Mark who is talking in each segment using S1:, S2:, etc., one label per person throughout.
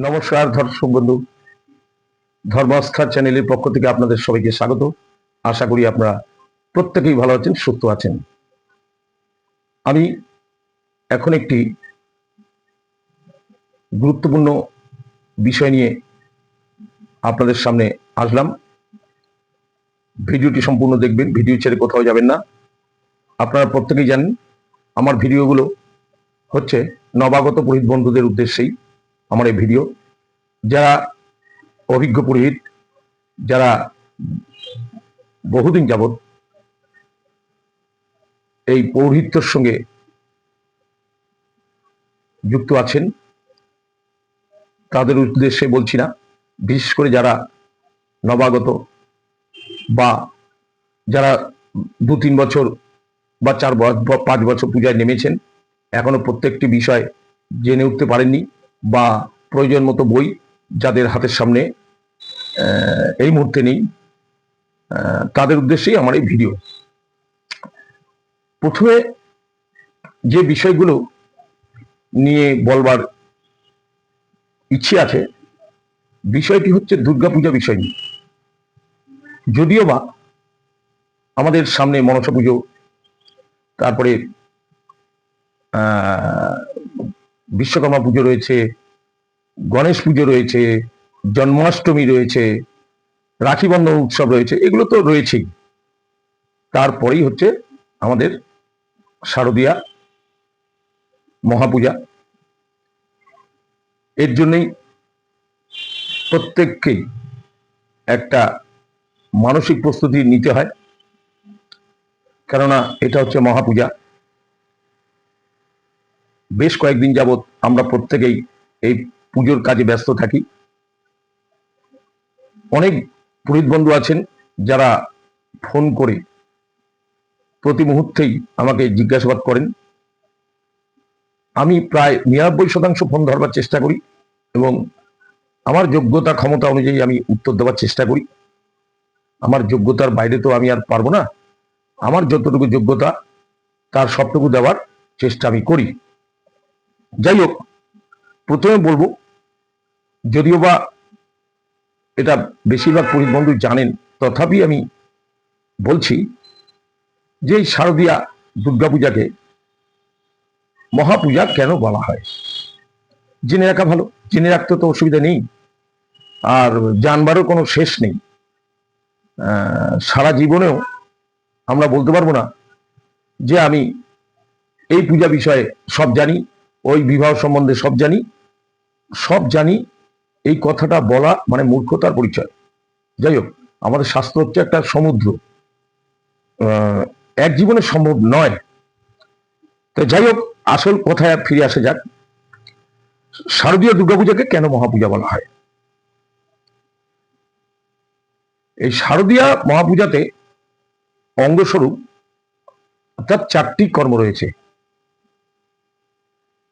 S1: নমস্কার দর্শক বন্ধু, ধর্মাস্থা চ্যানেলের পক্ষ থেকে আপনাদের সবাইকে স্বাগত। আশা করি আপনারা প্রত্যেকেই ভালো আছেন, সুস্থ আছেন। আমি এখন একটি গুরুত্বপূর্ণ বিষয় নিয়ে আপনাদের সামনে আসলাম। ভিডিওটি সম্পূর্ণ দেখবেন, ভিডিও ছেড়ে কোথাও যাবেন না। আপনারা প্রত্যেকেই জানেন আমার ভিডিওগুলো হচ্ছে নবাগত পুরোহিত বন্ধুদের উদ্দেশ্যেই আমার এই ভিডিও। যারা অভিজ্ঞ পুরোহিত, যারা বহুদিন যাবৎ এই পৌরোহিত্যের সঙ্গে যুক্ত আছেন, তাদের উদ্দেশ্যে বলছি না। বিশেষ করে যারা নবাগত বা যারা 2-3 বছর বা 4-5 বছর পূজায় নেমেছেন, এখনো প্রত্যেকটি বিষয় জেনে উঠতে পারেননি, বা প্রয়োজন মতো বই যাদের হাতের সামনে এই মুহূর্তে নেই, তাদের উদ্দেশ্যেই আমার এই ভিডিও। প্রথমে যে বিষয়গুলো নিয়ে বলবার ইচ্ছে আছে, বিষয়টি হচ্ছে দুর্গাপূজা বিষয় নিয়ে। যদিও বা আমাদের সামনে মনসা পুজো, তারপরে বিশ্বকর্মা পুজো রয়েছে, গণেশ পুজো রয়েছে, জন্মাষ্টমী রয়েছে, রাখি বন্ধন উৎসব রয়েছে, এগুলো তো রয়েছেই। তারপরেই হচ্ছে আমাদের শারদীয়া মহাপূজা। এর জন্যই প্রত্যেককেই একটা মানসিক প্রস্তুতি নিতে হয়, কেননা এটা হচ্ছে মহাপূজা। বেশ কয়েকদিন যাবৎ আমরা প্রত্যেকেই এই পুজোর কাজে ব্যস্ত থাকি। অনেক পুরোহিত বন্ধু আছেন যারা ফোন করে প্রতি মুহূর্তেই আমাকে জিজ্ঞাসাবাদ করেন। আমি প্রায় 99% ফোন ধরবার চেষ্টা করি এবং আমার যোগ্যতা ক্ষমতা অনুযায়ী আমি উত্তর দেওয়ার চেষ্টা করি। আমার যোগ্যতার বাইরে তো আমি আর পারবো না। আমার যতটুকু যোগ্যতা তার সবটুকু দেওয়ার চেষ্টা আমি করি। যাই হোক, প্রথমে বলবো, যদিও বা এটা বেশিরভাগ পুরোহিত বন্ধু জানেন, তথাপি আমি বলছি যে এই শারদীয়া দুর্গাপূজাকে মহাপূজা কেন বলা হয়। জেনে রাখা ভালো, জেনে রাখতে তো অসুবিধা নেই, আর জানবারও কোনো শেষ নেই। সারা জীবনেও আমরা বলতে পারবো না যে আমি এই পূজা বিষয়ে সব জানি, ওই বিবাহ সম্বন্ধে সব জানি। সব জানি এই কথাটা বলা মানে মূর্খতার পরিচয়। যাই হোক, আমাদের শাস্ত্র হচ্ছে একটা সমুদ্র, এক জীবনে সম্ভব নয়। তো যাই হোক, আসল কথায় ফিরে আসা যাক। শারদীয় দুর্গাপূজাকে কেন মহাপূজা বলা হয়? এই শারদীয়া মহাপূজাতে অঙ্গস্বরূপ অর্থাৎ 4টি কর্ম রয়েছে,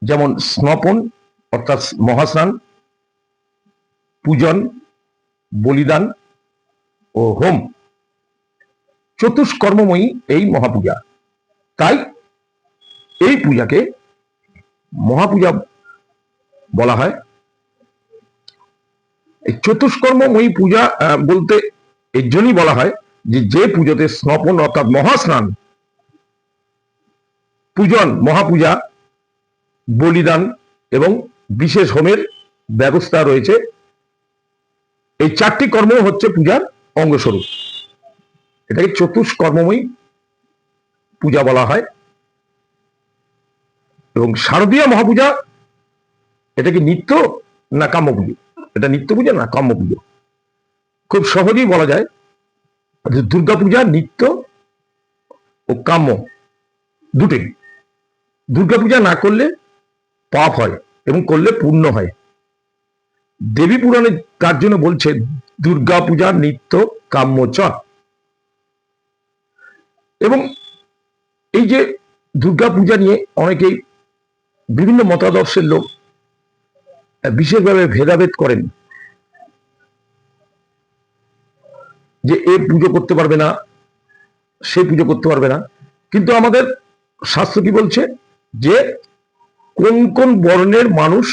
S1: যেমন স্নপন অর্থাৎ মহাস্নান, পূজন, বলিদান ও হোম। চতুষ্কর্মময়ী এই মহাপূজা। তাই এই পূজাকে মহাপূজা বলা হয়। এই চতুষ্কর্মময়ী পূজা বলতে এর জন্যই বলা হয় যে পুজোতে স্নপন অর্থাৎ মহাস্নান, পূজন মহাপূজা, বলিদান এবং বিশেষ হোমের ব্যবস্থা রয়েছে। এই 4টি কর্ম হচ্ছে পূজার অঙ্গস্বরূপ। এটাকে চতুষ্কর্মময়ী পূজা বলা হয়। এবং শারদীয়া মহাপূজা, এটা কি নিত্য না কাম্য পুজো? এটা নিত্য পূজা না কাম্য পুজো? খুব সহজেই বলা যায় দুর্গাপূজা নিত্য ও কাম্য দুটোই। দুর্গাপূজা না করলে পাপ হয় এবং করলে পুণ্য হয়। দেবী পুরাণে তার জন্য বলছে দুর্গাপূজা নিত্য কাম্য চ। এবং এই যে দুর্গাপূজা নিয়ে অনেকেই বিভিন্ন মতাদর্শের লোক বিশেষভাবে ভেদাভেদ করেন, যে এ পুজো করতে পারবে না, সে পুজো করতে পারবে না। কিন্তু আমাদের শাস্ত্র কি বলছে যে কোন কোন বর্ণের মানুষ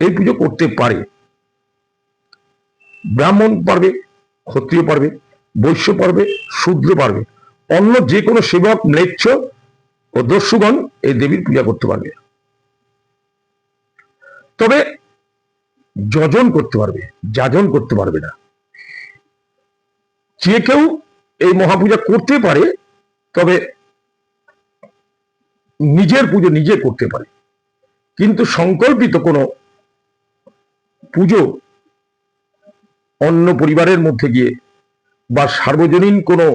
S1: এই পুজো করতে পারে। ব্রাহ্মণ পারবে, ক্ষত্রিয় পারবে, বৈশ্য পারবে, শূদ্র পারবে, অন্য যে কোনো সেবক, ম্লেচ্ছ ও দস্যুগণ এই দেবীর পূজা করতে পারবে। তবে যজন করতে পারবে, যাজন করতে পারবে না। যে কেউ এই মহাপূজা করতে পারে, তবে নিজের পুজো নিজে করতে পারে, কিন্তু সংকল্পিত কোনো পুজো অন্য পরিবারের মধ্যে গিয়ে বা সার্বজনীন কোনো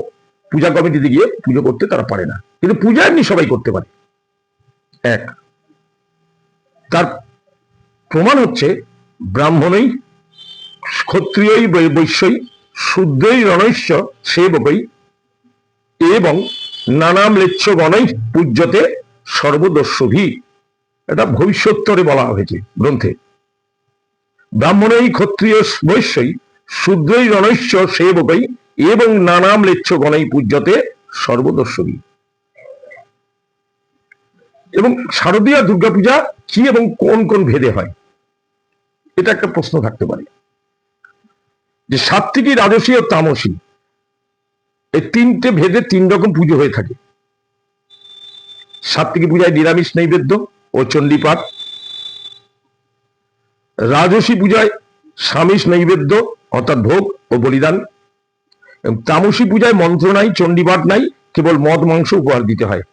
S1: পূজা কমিটিতে গিয়ে পুজো করতে তারা পারে না। কিন্তু পূজা এমনি সবাই করতে পারে। এক, তার প্রমাণ হচ্ছে ব্রাহ্মণই, ক্ষত্রিয়ই, বৈশ্যই, শূদ্রই, রণৈশ্য সেবকই এবং নানা ম্লেচ্ছ গণৈ পূজ্যতে সর্বদস্যভি। এটা ভবিষ্যত্তরে বলা হয়েছে গ্রন্থে। ব্রাহ্মণই, ক্ষত্রিয়, বৈশ্যই, শূদ্রই, রণৈশ্য সেবকই এবং নানা ম্লেচ্ছ গণৈ পূজ্যতে সর্বদস্যভি। এবং শারদীয় দুর্গাপূজা কি এবং কোন কোন ভেদে হয়, এটা একটা প্রশ্ন থাকতে পারে। যে সাত্ত্বিকী, রাজসী ও তামসী, এই তিনটে ভেদে তিন রকম পুজো হয়ে থাকে। সাত্ত্বিকী পূজায় নিরামিষ নৈবেদ্য ও চণ্ডীপাঠ, রাজসী পূজায় সামিষ নৈবেদ্য অর্থাৎ ভোগ ও বলিদান, এবং তামসী পূজায় মন্ত্র নাই, চণ্ডীপাঠ নাই, কেবল মদ মাংস উপহার দিতে হয়।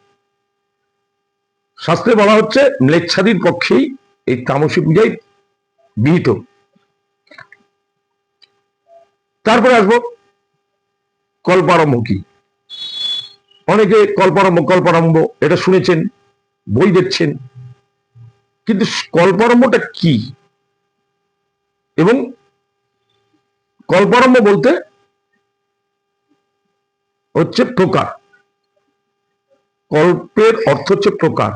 S1: শাস্ত্রে বলা হচ্ছে ম্লেচ্ছাদির পক্ষেই এই তামসী পূজায় বিহিত। তারপরে আসবো কল্পারম্ভ কি। অনেকে কল্পারম্ভ এটা শুনেছেন, বই দেখছেন, কিন্তু কল্পারম্ভটা কি এবং কল্পারম্ভ বলতে হচ্ছে প্রকার। কল্পের অর্থ হচ্ছে প্রকার,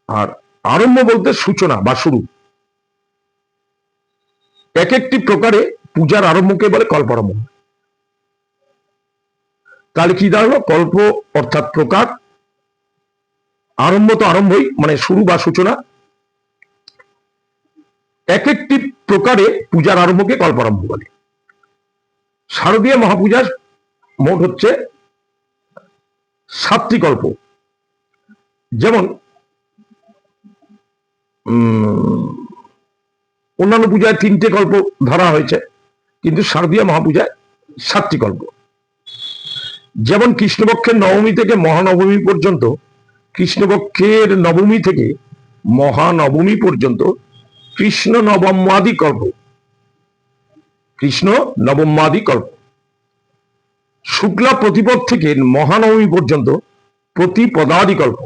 S1: আর আরম্ভ বলতে সূচনা বা শুরু। এক একটি প্রকারে পূজার আরম্ভকে বলে কল্পারম্ভ। তাহলে কি দাঁড়ালো? কল্প অর্থাৎ প্রকার, আরম্ভ তো আরম্ভই মানে শুরু বা সূচনা। এক একটি প্রকারে পূজার আরম্ভকে কল্পারম্ভ বলে। শারদীয় মহাপূজার মোট হচ্ছে 7টি কল্প। যেমন অন্যান্য পূজায় 3টে কল্প ধরা হয়েছে, কিন্তু শারদীয় মহাপূজায় 7টি কল্প। যেমন কৃষ্ণপক্ষের নবমী থেকে মহানবমী পর্যন্ত, কৃষ্ণপক্ষের নবমী থেকে মহানবমী পর্যন্ত কৃষ্ণ নবমাদি কল্প, কৃষ্ণ নবমাদি কল্প। শুক্লা প্রতিপদ থেকে মহানবমী পর্যন্ত প্রতিপদাদি কল্প।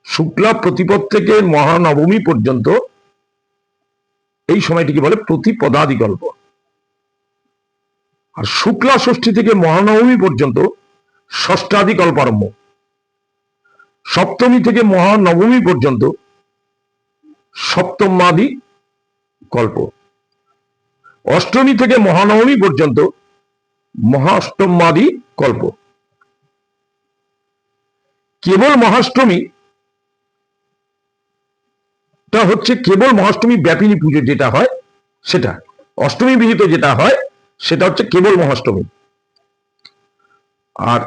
S1: শুক্লা প্রতিপদ থেকে মহানবমী পর্যন্ত এই সময়টিকে বলে প্রতিপদাদি কল্প। আর শুক্লা ষষ্ঠী থেকে মহানবমী পর্যন্ত ষষ্ঠাদি কল্পারম্ভ। সপ্তমী থেকে মহানবমী পর্যন্ত সপ্তমাদি কল্প। অষ্টমী থেকে মহানবমী পর্যন্ত মহাষ্টমাদি কল্প। কেবল মহাষ্টমী হচ্ছে কেবল মহাষ্টমী ব্যাপিনী পুজো যেটা হয় সেটা, অষ্টমী বিহিত যেটা হয় সেটা হচ্ছে কেবল মহাষ্টমী। আর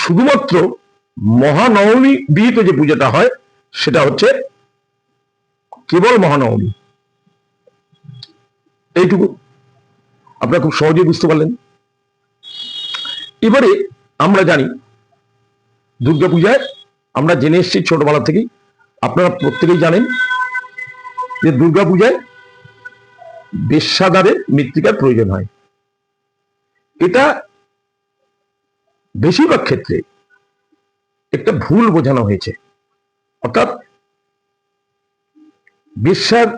S1: শুধুমাত্র মহানবমী বিহিত যে পুজোটা হয় সেটা হচ্ছে কেবল মহানবমী। এইটুকু আপনারা খুব সহজেই বুঝতে পারলেন। এবারে আমরা জানি দুর্গাপূজায় আমরা জেনে এসেছি ছোটবেলা থেকেই, আপনারা প্রত্যেকেই জানেন যে দুর্গাপূজায় বেশ্যাদারের মৃত্তিকার প্রয়োজন হয়। এটা বেশিরভাগ ক্ষেত্রে একটা ভুল বোঝানো হয়েছে। অর্থাৎ বেশ্যার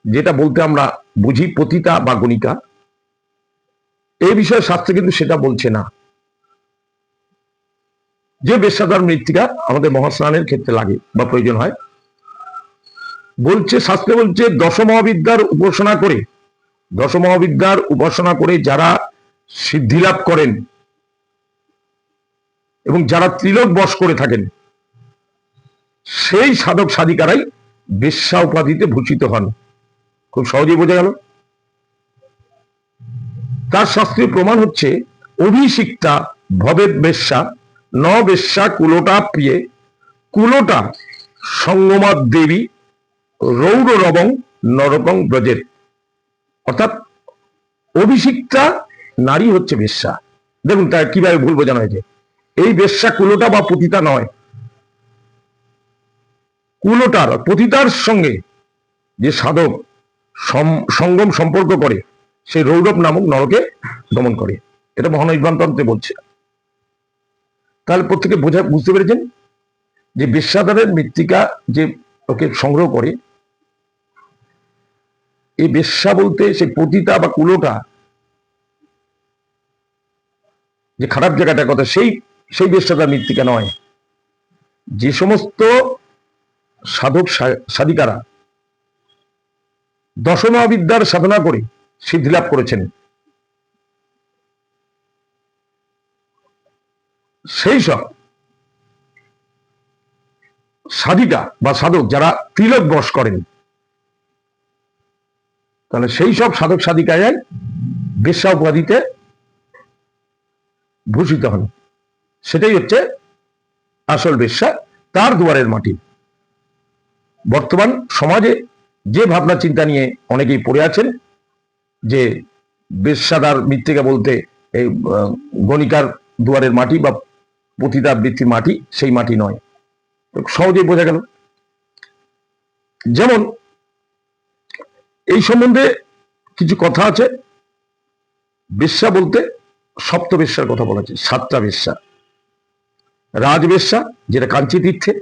S1: যেটা বলতে আমরা বুঝি পতিতা বা গণিকা, এই বিষয়ে শাস্ত্রে কিন্তু সেটা বলছে না যে বেশ্যাদার মৃত্তিকা আমাদের মহাস্নানের ক্ষেত্রে লাগে বা প্রয়োজন হয়। বলছে শাস্ত্রে বলছে দশমহাবিদ্যার উপাসনা করে যারা সিদ্ধি লাভ করেন এবং যারা ত্রিলোক বশ করে থাকেন, সেই সাধক সাধিকারাই বেশ্যা উপাধিতে ভূষিত হন। খুব সহজেই বোঝা গেল। তার শাস্ত্রীয় প্রমাণ হচ্ছে অভিষিক্তা ভবেদ বেশ্যা ন বেশ্যা কুলোটা প্রিয়ে কুলোটা সঙ্গমা দেবী রৌর রবং নরকং ব্রজের। অর্থাৎ অভিষিক্তা নারী হচ্ছে বেশ্যা। দেখুন তা কিভাবে ভুল বোঝানো হয়েছে। এই বেশ্যা কুলোটা বা পতিতা নয়, কুলোটার পতিতার সঙ্গে যে সাধক সঙ্গম সম্পর্ক করে সেই রৌরব নামক নরকে গমন করে। এটা মহানৈর্বাণতন্ত্রে বলছে। তাহলে প্রত্যেকে বুঝতে পেরেছেন যে বেশ্যাদারের মৃত্তিকা যে ওকে সংগ্রহ করে, এই বেশ্যা বলতে সেই পতিতা বা কুলোটা যে খারাপ জায়গাটার কথা, সেই বেশ্যাদার মৃত্তিকা নয়। যে সমস্ত সাধক সাধিকারা দশমহাবিদ্যার সাধনা করে সিদ্ধি লাভ করেছেন, সেই সব সাধিকা বা সাধক যারা তিলক বশ করেন, তাহলে সেই সব সাধক সাধিকায় বেশ্যা উপাধিতে ভূষিত হন। সেটাই হচ্ছে আসল বেশ্যা, তার দুয়ারের মাটি। বর্তমান সমাজে যে ভাবনা চিন্তা নিয়ে অনেকেই পড়ে আছেন যে বেশ্যাদার মৃত্তিকা বলতে এই গণিকার দুয়ারের মাটি বা পতিতা বৃত্তির মাটি, সেই মাটি নয়। সহজেই বোঝা গেল। যেমন এই সম্বন্ধে কিছু কথা আছে। বেশ্যা বলতে সপ্ত বেশ্যার কথা বলা আছে। 7টা বেশ্যা: রাজবেশ্যা যেটা কাঞ্চি তীর্থে,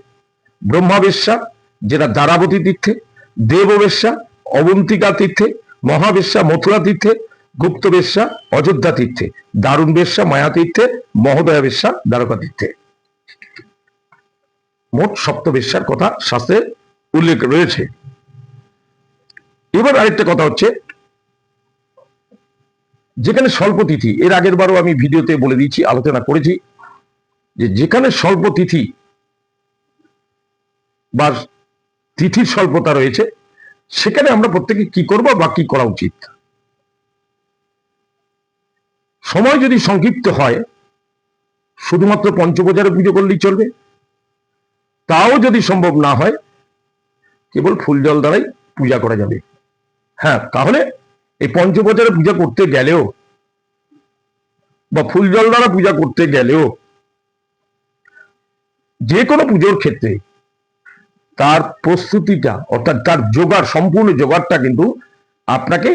S1: ব্রহ্মাবেশ্যা যেটা দ্বারাবতী তীর্থে, দেববেশ্যা অবন্তিকা তীর্থে, মহাবেশ্যা মথুরা তীর্থে, গুপ্তবেশ্যা অযোধ্যা তীর্থে, দারুণ বেশ্যা মায়া তীর্থে, মহোদয়া বেশ্যা দ্বারকা তীর্থে। মোট সপ্তবেশ্যার কথা শাস্ত্রে উল্লেখ রয়েছে। এবার আরেকটা কথা হচ্ছে, যেখানে স্বল্প তিথি, এর আগের বারও আমি ভিডিওতে বলে দিয়েছি, আলোচনা করেছি যে যেখানে স্বল্প তিথি বা তিথির স্বল্পতা রয়েছে, সেখানে আমরা প্রত্যেকে কি করব বা কি করা উচিত। সময় যদি সংক্ষিপ্ত হয়, শুধুমাত্র পঞ্চপ্রজারে পুজো করলেই চলবে। তাও যদি সম্ভব না হয়, কেবল ফুল জল দ্বারাই পূজা করা যাবে। হ্যাঁ, তাহলে এই পঞ্চপ্রজারে পূজা করতে গেলেও বা ফুল জল দ্বারা পূজা করতে গেলেও, যে কোনো পুজোর ক্ষেত্রে তার প্রস্তুতিটা অর্থাৎ তার জোগাড়, সম্পূর্ণ জোগাড়টা কিন্তু আপনাকে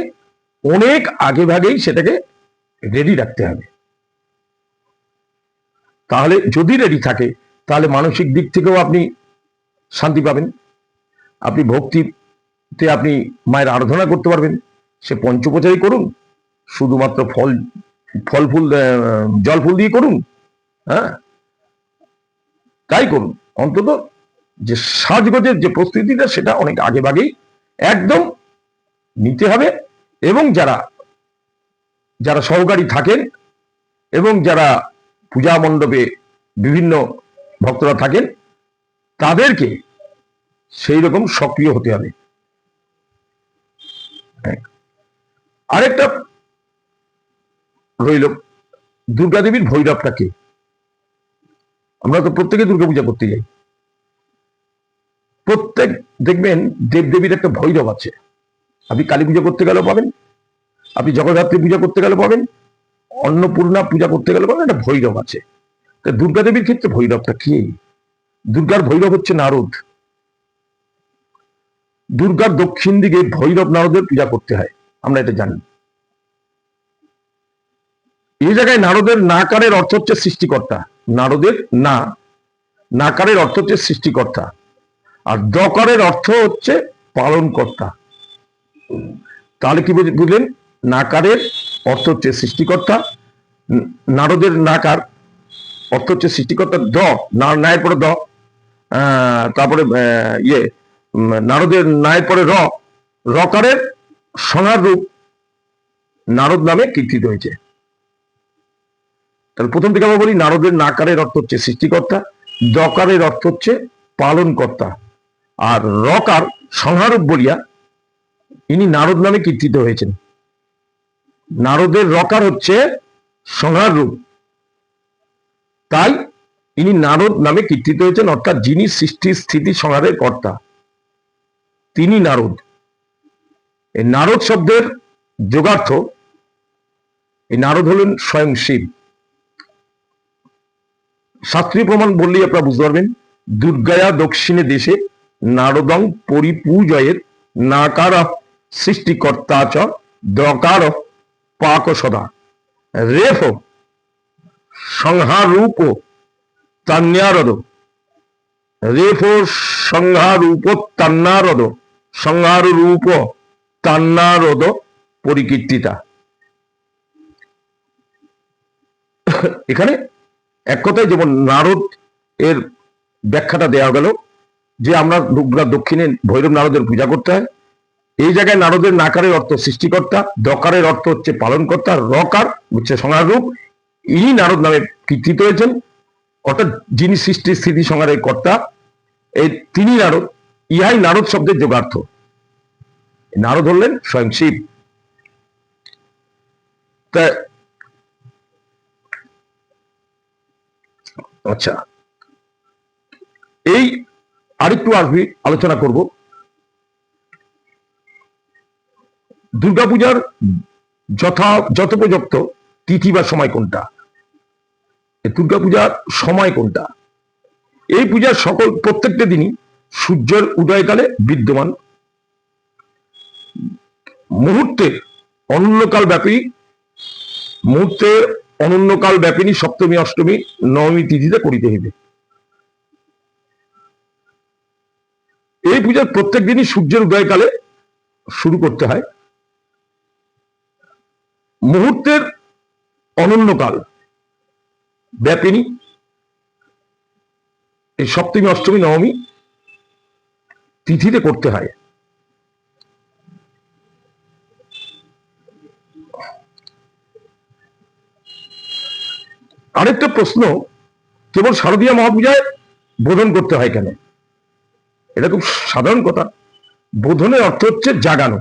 S1: অনেক আগে ভাগেই সেটাকে রেডি রাখতে হবে। তাহলে যদি রেডি থাকে, তাহলে মানসিক দিক থেকেও আপনি শান্তি পাবেন। আপনি ভক্তিতে আপনি মায়ের আরাধনা করতে পারবেন। সে পঞ্চপ্রচারই করুন, শুধুমাত্র ফল ফুল জল ফুল দিয়ে করুন, হ্যাঁ তাই করুন। অন্তত যে সাজগোজের যে প্রস্তুতিটা, সেটা অনেক আগে ভাগেই একদম নিতে হবে। এবং যারা সহকারী থাকেন এবং যারা পূজা মণ্ডপে বিভিন্ন ভক্তরা থাকেন, তাদেরকে সেই রকম সক্রিয় হতে হবে। আরেকটা রইল, দুর্গা দেবীর ভৈরবটা কে? আমরা তো প্রত্যেকে দুর্গা পূজা করতে যাই। প্রত্যেক দেখবেন দেবদেবীর একটা ভৈরব আছে। আপনি কালী পূজা করতে গেলেও পাবেন, আপনি জগদ্ধাত্রী পূজা করতে গেলে পাবেন, অন্নপূর্ণা পূজা করতে গেলে পাবেন, একটা ভৈরব আছে। দুর্গা দেবীর ক্ষেত্রে ভৈরবটা কি? দুর্গার ভৈরব হচ্ছে নারদ। দুর্গার দক্ষিণ দিকে ভৈরব নারদের পূজা করতে হয়, আমরা এটা জানি। এই জায়গায় নারদের নাকারের অর্থ হচ্ছে সৃষ্টিকর্তা। নারদের নাকারের অর্থ হচ্ছে সৃষ্টিকর্তা, আর দকারের অর্থ হচ্ছে পালনকর্তা। তাহলে কি বুঝলেন? নাকারের অর্থ হচ্ছে সৃষ্টিকর্তা, নারদের নাকার অর্থ হচ্ছে সৃষ্টিকর্তা, নায়ের পরে তারপরে নারদের নায়ের পরে রকারের সোনার রূপ নারদ নামে কীর্তিত হয়েছে। তাহলে প্রথম থেকে আমরা বলি, নারদের নাকারের অর্থ হচ্ছে সৃষ্টিকর্তা, দকারের অর্থ হচ্ছে পালনকর্তা, আর রকার সংহারূপ বলিয়া ইনি নারদ নামে কীর্তিত হয়েছেন। নারদের রকার হচ্ছে সংহার রূপ, তাই ইনি নারদ নামে কীর্তিত হয়েছেন, অর্থাৎ যিনি সৃষ্টি স্থিতি সংহারের কর্তা তিনি নারদ। এই নারদ শব্দের যোগার্থ, এই নারদ হলেন স্বয়ং শিব। শাস্ত্রীয় প্রমাণ বললেই আপনারা বুঝতে পারবেন। দুর্গায়া দক্ষিণে দেশে নারদং পরিপূজয়ের নাকার সৃষ্টিকর্তা চ দকার পাক সদা রেফ সংহারূপ তান্যারদ রেফ সংহারূপ তান্নারদ সংহারূপ তান্নারদ পরিকীর্তিতা। এখানে এক কথায় যেমন নারদ এর ব্যাখ্যাটা দেওয়া গেল যে আমরা দক্ষিণে ভৈরব নারদের পূজা করতে হয়। এই জায়গায় নারদের নাকারের অর্থ সৃষ্টিকর্তা, দকারের অর্থ হচ্ছে পালনকর্তা, রকার হচ্ছে সংহার রূপ। ইনি নারদ নামে কীর্তিত হয়েছেন, অর্থাৎ যিনি সৃষ্টি স্থিতি সংহারের কর্তা, এই তিনি নারদ। ইহাই নারদ শব্দের যোগার্থ। নারদ হলেন স্বয়ং শিব। তা আচ্ছা, এই আরেকটু আসবি আলোচনা করব দুর্গাপূজার যথোপযুক্ত তিথি বা সময় কোনটা, দুর্গাপূজার সময় কোনটা। এই পূজার প্রত্যেকটা দিনই সূর্যের উদয়কালে বিদ্যমান। মুহূর্তের অনন্যকাল ব্যাপিনী সপ্তমী অষ্টমী নবমী তিথিতে করিতে হইবে। এই পূজার প্রত্যেক দিনই সূর্যের উদয়কালে শুরু করতে হয়। মুহূর্তের অনন্যকাল ব্যাপিনী এই সপ্তমী অষ্টমী নবমী তিথিতে করতে হয়। আরেকটা প্রশ্ন, কেবল শারদীয়া মহাপূজায় বোধন করতে হয় কেন? এটা খুব সাধারণ কথা। বোধনের অর্থ হচ্ছে জাগানো।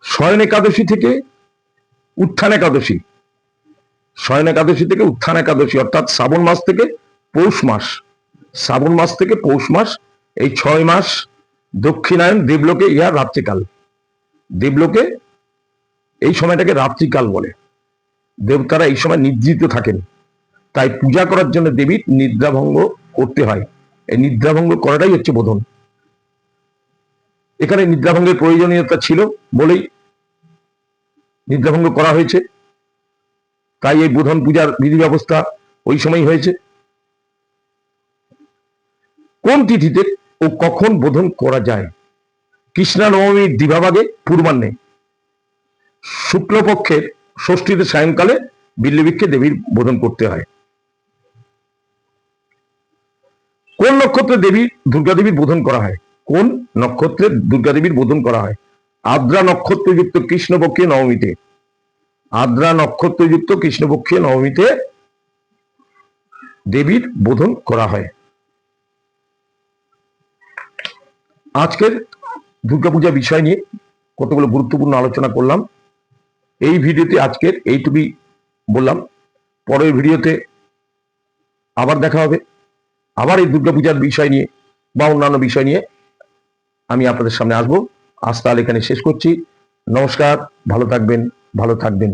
S1: শয়ন একাদশী থেকে উত্থান একাদশী, শয়ন একাদশী থেকে উত্থান একাদশী, অর্থাৎ শ্রাবণ মাস থেকে পৌষ মাস, শ্রাবণ মাস থেকে পৌষ মাস, এই 6 মাস দক্ষিণায়ন দেবলোকে ইহা রাত্রিকাল। দেবলোকে এই সময়টাকে রাত্রিকাল বলে। দেবতারা এই সময় নিদ্রিত থাকেন, তাই পূজা করার জন্য দেবীর নিদ্রাভঙ্গ করতে হয়। এই নিদ্রাভঙ্গ করাটাই হচ্ছে বোধন। এখানে নিদ্রাভঙ্গের প্রয়োজনীয়তা ছিল বলেই নিদ্রাভঙ্গ করা হয়েছে, তাই এই বোধন পূজার বিধি ব্যবস্থা ওই সময় হয়েছে। কোন তিথিতে ও কখন বোধন করা যায়? কৃষ্ণা নবমীর দিবাভাগে পূর্বাহ্নে, শুক্লপক্ষের ষষ্ঠীতে সায়ংকালে বিল্লবৃক্ষে দেবীর বোধন করতে হয়। কোন নক্ষত্রে দুর্গা দেবীর বোধন করা হয়? কোন নক্ষত্রে দুর্গা দেবীর বোধন করা হয়? আদ্রা নক্ষত্রযুক্ত কৃষ্ণপক্ষে নবমীতে। আদ্রা নক্ষত্রযুক্ত কৃষ্ণপক্ষে নবমীতে দেবীর বোধন করা হয়। আজকের দুর্গাপূজা বিষয় নিয়ে কতগুলো গুরুত্বপূর্ণ আলোচনা করলাম। এই ভিডিওতে আজকের এইটুকুই বললাম। পরের ভিডিওতে আবার দেখা হবে, আবার এই দুর্গাপূজার বিষয় নিয়ে বা অন্যান্য বিষয় নিয়ে আমি আপনাদের সামনে আসবো। আজ তাহলে এখানে শেষ করছি। নমস্কার, ভালো থাকবেন, ভালো থাকবেন।